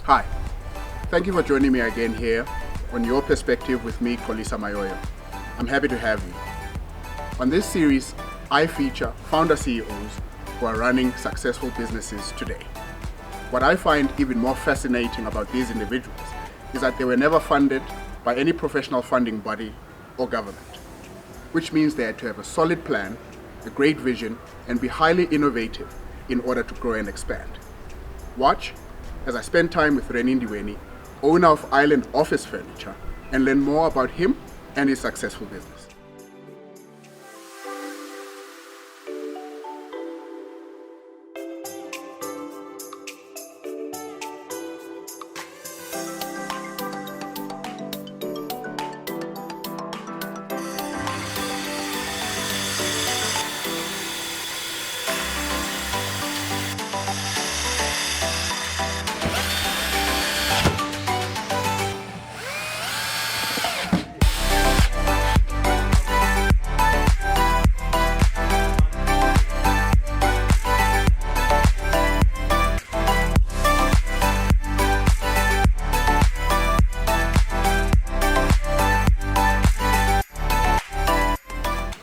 Hi, thank you for joining me again here on Your Perspective with me, Kolisa Mayoyo. I'm happy to have you. On this series, I feature founder CEOs who are running successful businesses today. What I find even more fascinating about these individuals is that they were never funded by any professional funding body or government, which means they had to have a solid plan, a great vision, and be highly innovative in order to grow and expand. Watch as I spend time with Honeydew, owner of Island Office Furniture, and learn more about him and his successful business.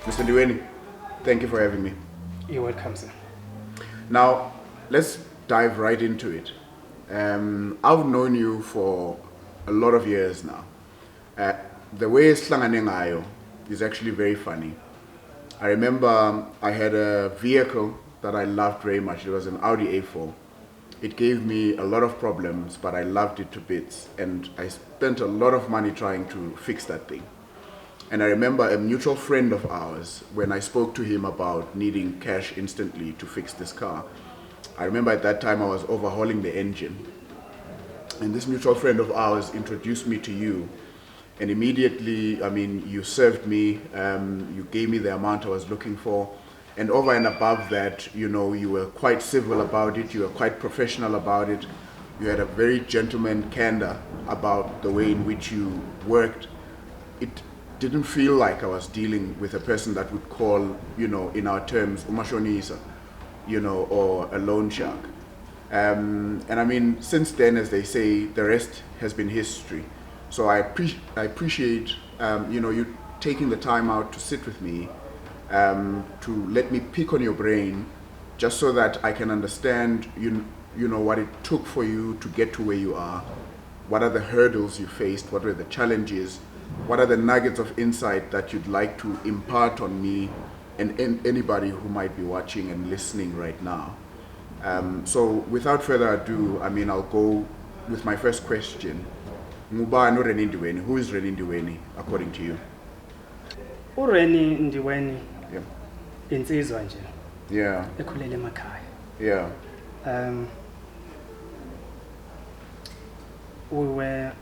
Mr. Dueni, thank you for having me. You're welcome, sir. Now, let's dive right into it. I've known you for a lot of years now. The way Slangane ngayo is actually very funny. I remember I had a vehicle that I loved very much. It was an Audi A4. It gave me a lot of problems, but I loved it to bits. And I spent a lot of money trying to fix that thing. And I remember a mutual friend of ours, when I spoke to him about needing cash instantly to fix this car, I remember at that time I was overhauling the engine. And this mutual friend of ours introduced me to you. And immediately, you served me, you gave me the amount I was looking for. And over and above that, you were quite civil about it, you were quite professional about it. You had a very gentleman candor about the way in which you worked. It didn't feel like I was dealing with a person that would call, in our terms, umashonisa, or a loan shark. Since then, as they say, the rest has been history. So I appreciate, you taking the time out to sit with me, to let me pick on your brain, just so that I can understand, what it took for you to get to where you are. What are the hurdles you faced? What were the challenges? What are the nuggets of insight that you'd like to impart on me and anybody who might be watching and listening right now? So without further ado, I'll go with my first question. Ngubani uRenindweni? Who is Renindweni according to you? uRenindweni Yeah. insizwa nje Yeah. ekhulele emakhaya. Yeah. We were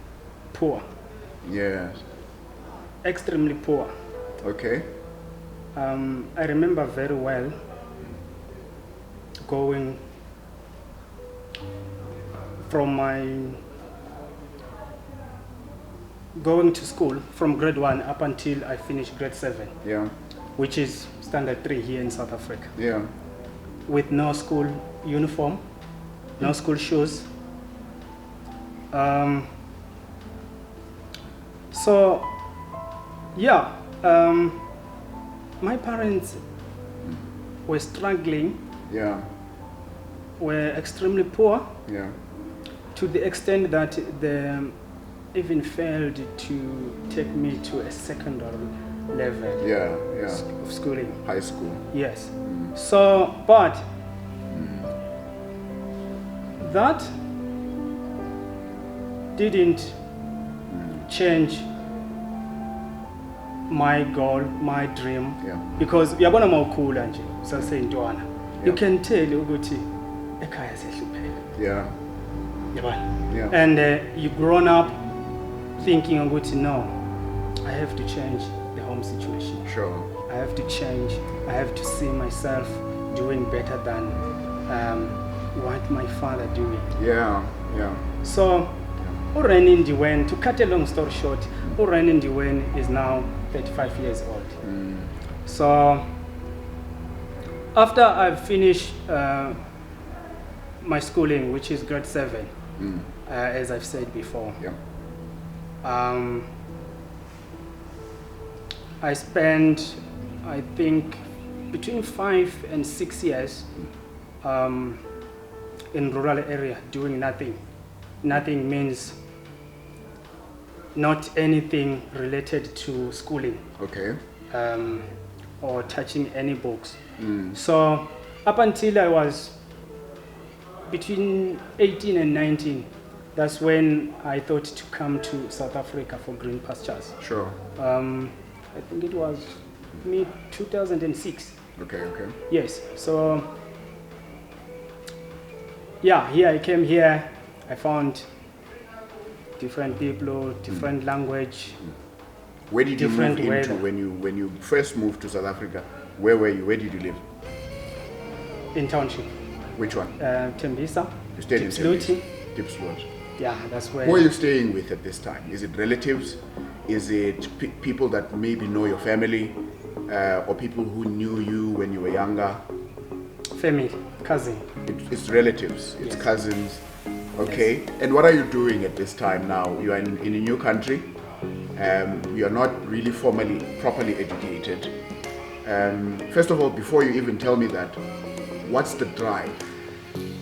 poor, Yes. extremely poor. Okay. I remember very well going to school from grade 1 up until I finished grade 7, Yeah. which is standard 3 here in South Africa, Yeah. with no school uniform, no school shoes. My parents were struggling, Yeah. were extremely poor, Yeah. to the extent that they even failed to take me to a secondary level Yeah. Yeah. of schooling. High school. Yes. So, but that didn't change my goal, my dream, Yeah. because uyabona mawukhula nje saseyintwana, you Yeah. can tell ukuthi ekhaya sehlupheka. Yeah. Yabona? Yeah. And you grown up thinking ukuthi no, I have to change the home situation. Sure. I have to change. I have to see myself doing better than what my father doing. Yeah. Yeah. So, uRenindweni, to cut a long story short, uRenindweni is now 35 years old. So, after I've finished my schooling, which is grade 7, as I've said before. Yeah. I spent, I think, between 5 and 6 years in rural area doing nothing. Nothing means not anything related to schooling. Okay. Or touching any books. So up until I was between 18 and 19, that's when I thought to come to South Africa for green pastures. Sure. I think it was mid 2006. Okay. Okay. Yes. So yeah, here I came here. I found different people, different language. Where did you move Different into weather. when you first moved to South Africa? Where were you? Where did you live? In township. Which one? Tembisa. You stayed in Diepsloot. Diepsloot. Yeah, that's where. Who are you staying with at this time? Is it relatives? Is it people that maybe know your family, or people who knew you when you were younger? Family, cousin. It's relatives. It's Yes. cousins. Okay. And what are you doing at this time now? You are in a new country. You are not really properly educated. First of all, before you even tell me that, what's the drive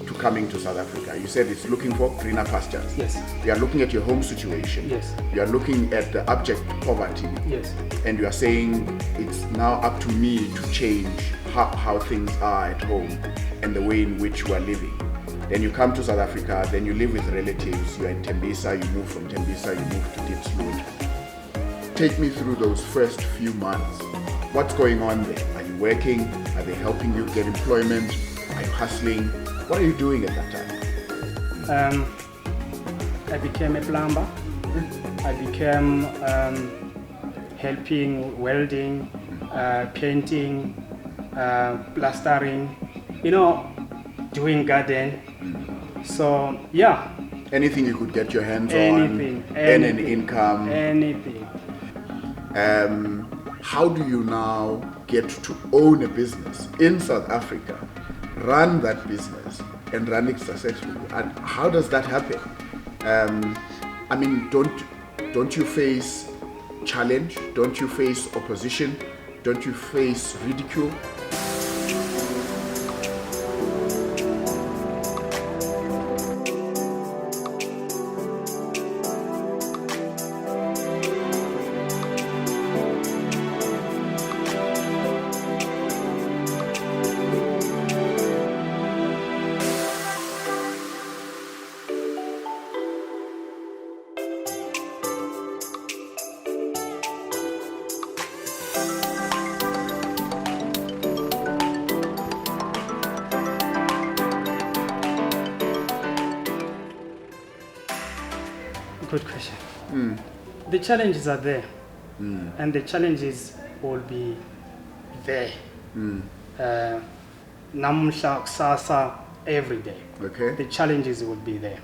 to coming to South Africa? You said it's looking for greener pastures. Yes. You are looking at your home situation. Yes. You are looking at the abject poverty. Yes. And you are saying it's now up to me to change how things are at home and the way in which we are living. Then you come to South Africa, then you live with relatives, you are in Tembisa, you move from Tembisa, you move to Diepsloot. Take me through those first few months. What's going on there? Are you working? Are they helping you get employment? Are you hustling? What are you doing at that time? I became a plumber. I became helping welding, painting, plastering, doing garden. So yeah. Anything you could get your hands Anything, on, earn an anything, income. Anything. How do you now get to own a business in South Africa, run that business, and run it successfully? And how does that happen? I mean, don't you face challenge? Don't you face opposition? Don't you face ridicule? Good question. The challenges are there, and the challenges will be there. Namusha, kusasa, every day. Okay. The challenges will be there.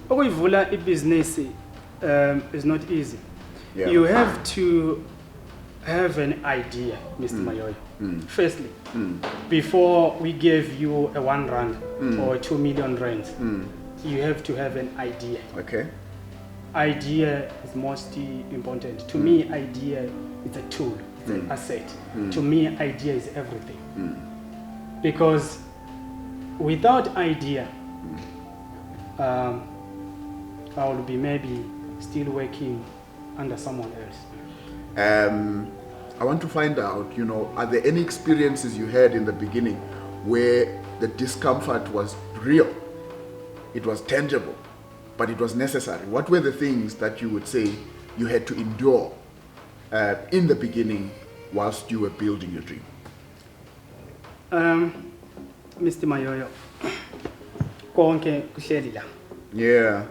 Ukuyivula business is not easy. Yeah. You have to have an idea, Mr. Mayoyo. Firstly, before we give you a 1 rand or 2 million rands, you have to have an idea. Okay. Idea is most important. To me, idea is a tool, it's an asset. To me, idea is everything. Because without idea, I will be maybe still working under someone else. I want to find out, are there any experiences you had in the beginning where the discomfort was real? It was tangible, but it was necessary. What were the things that you would say you had to endure in the beginning whilst you were building your dream? Mr. Mayoyo, konke kuhleli la. Yeah.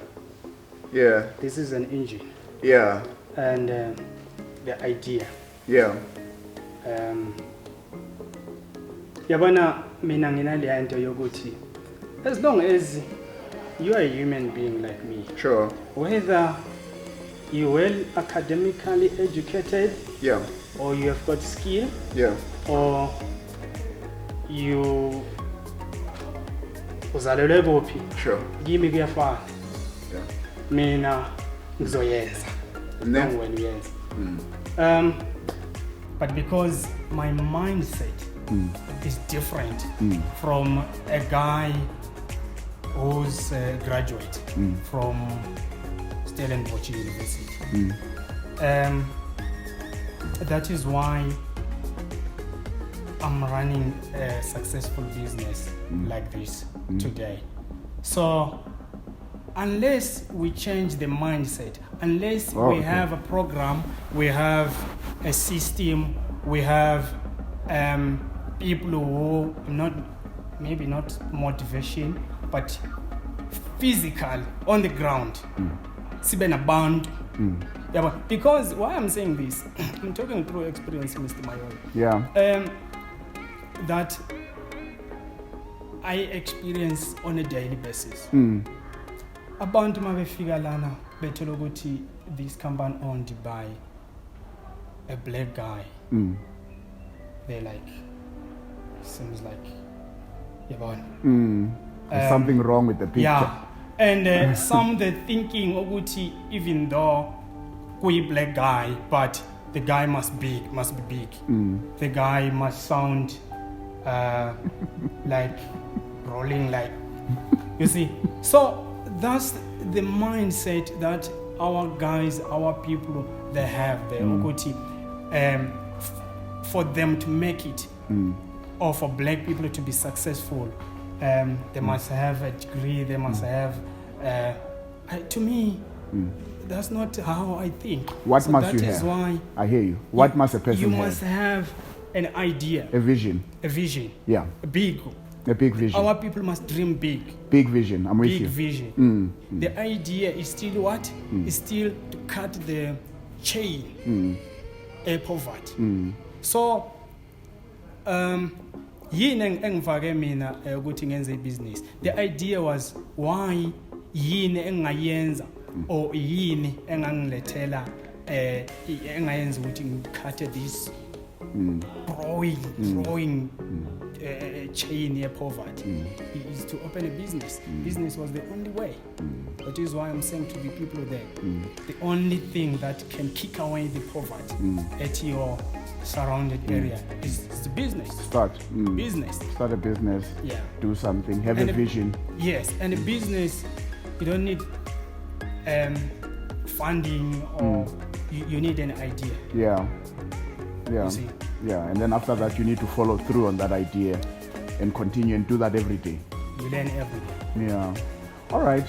Yeah. This is an engine. Yeah. And the idea. Yeah. Yabona mina nginale into yokuthi as long as you are a human being like me, Sure. whether you're well academically educated, Yeah. or you have got skill, Yeah. or you uzalelwe kuphi Sure. kimi kuyafana Yeah. mina ngizoyenza Ne? when uyenza but because my mindset is different from a guy who's a graduate from Stellenbosch University. That is why I'm running a successful business like this today. So unless we change the mindset, unless we have a program, we have a system, we have people who maybe not motivation, but physical on the ground. Sibe na band. Yeah, but because why I'm saying this, I'm talking through experience, Mr. Mayoy. Yeah. That I experience on a daily basis. Abantu mabefika lana bethola ukuthi this company owned by a black guy. They're like, seems like, There's something wrong with the picture. Yeah, and some they're thinking ukuthi even though we black guy, but the guy must be big. The guy must sound like rolling like, you see. So that's the mindset that our guys, our people, they have there. For them to make it, or for black people to be successful, they must have a degree. They must have. To me, that's not how I think. What so must that you is have? Why I hear you. What must a person you have? must have an idea, A vision. a vision, Yeah. a big. A big vision. Our people must dream big. Big vision. I'm with Big you. vision. The idea is still what? Is still to cut the chain of poverty. So, yini engifake mina ukuthi ngenze business. The idea was why yini engayenza or yini engangilethela engayenza ukuthi ngikhathe this growing chain of poverty is to open a business. Business was the only way. That is why I'm saying to the people there, the only thing that can kick away the poverty at your surrounded area is the business. Business. Start a business. Yeah. Do something. Have And a vision. Yes, and a business, you don't need funding or you need an idea. Yeah. Yeah. You see? Yeah. And then after that, you need to follow through on that idea and continue and do that every day. You learn every day. Yeah. All right.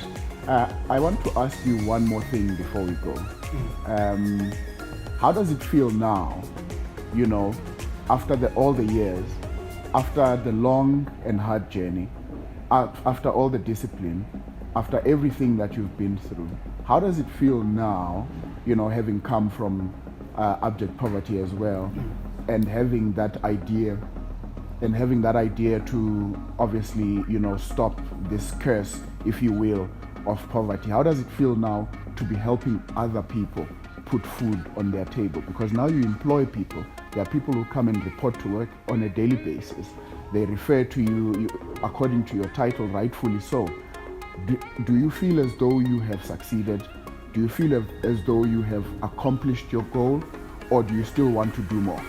I want to ask you one more thing before we go. How does it feel now, you know, after all the years, after the long and hard journey, after all the discipline, after everything that you've been through? How does it feel now, you know, having come from abject poverty as well, and having that idea to obviously, you know, stop this curse, if you will, of poverty? How does it feel now to be helping other people put food on their table? Because now you employ people. There are people who come and report to work on a daily basis. They refer to you according to your title, rightfully so. Do you feel as though you have succeeded? Do you feel as though you have accomplished your goal, or do you still want to do more?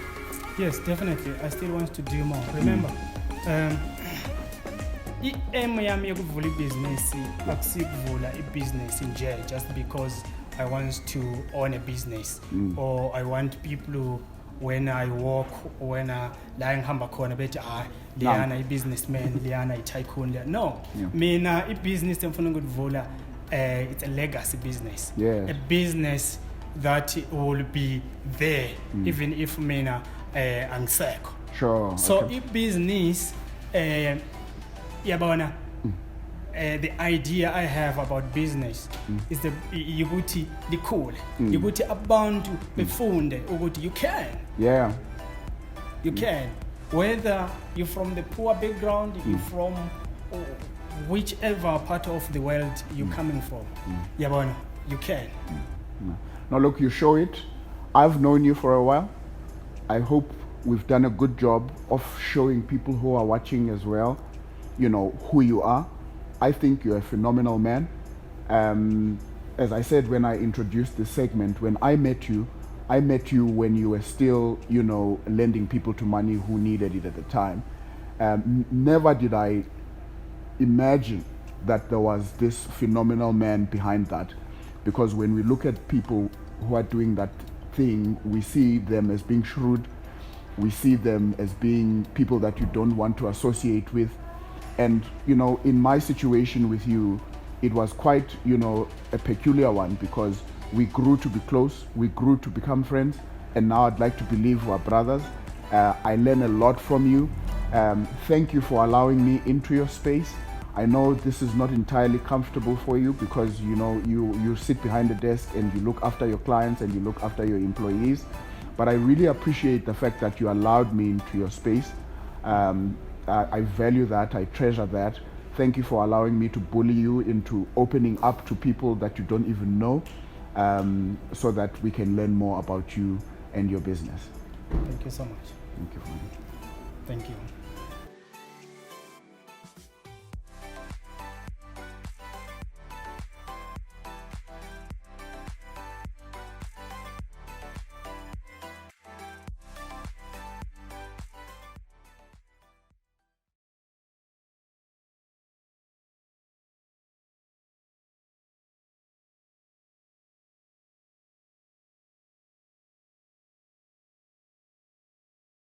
Yes, definitely. I still want to do more. Remember, i-aim yami yokuvula ibhizinesi akusivula ibhizinesi nje just because I want to own a business or I want people when I walk, when la ngihamba khona bethi liyana i-businessman, liyana i-tycoon. No, mina i-business engifuna ukuvula it's a legacy business. Yes. A business that will be there even if mina angisekho. Sure. So okay. i-business yabona the idea I have about business is the ukuthi likhule ukuthi abantu befunde ukuthi you can. Yeah. You can, whether you're from the poor background, you're from whichever part of the world you're coming from. Yabona, you can. Now look, you show it. I've known you for a while. I hope we've done a good job of showing people who are watching as well, you know, who you are I think you're a phenomenal man. As I said when I introduced this segment, when I met you when you were still, lending people to money who needed it at the time. Never did I imagine that there was this phenomenal man behind that, because when we look at people who are doing that thing, we see them as being shrewd, we see them as being people that you don't want to associate with. And in my situation with you, it was quite a peculiar one, because we grew to be close, we grew to become friends, and now I'd like to believe we're brothers. I learn a lot from you. Thank you for allowing me into your space. I know this is not entirely comfortable for you, because you sit behind the desk and you look after your clients and you look after your employees, but I really appreciate the fact that you allowed me into your space. I value that, I treasure that. Thank you for allowing me to bully you into opening up to people that you don't even know, so that we can learn more about you and your business. Thank you so much. Thank you. Thank you.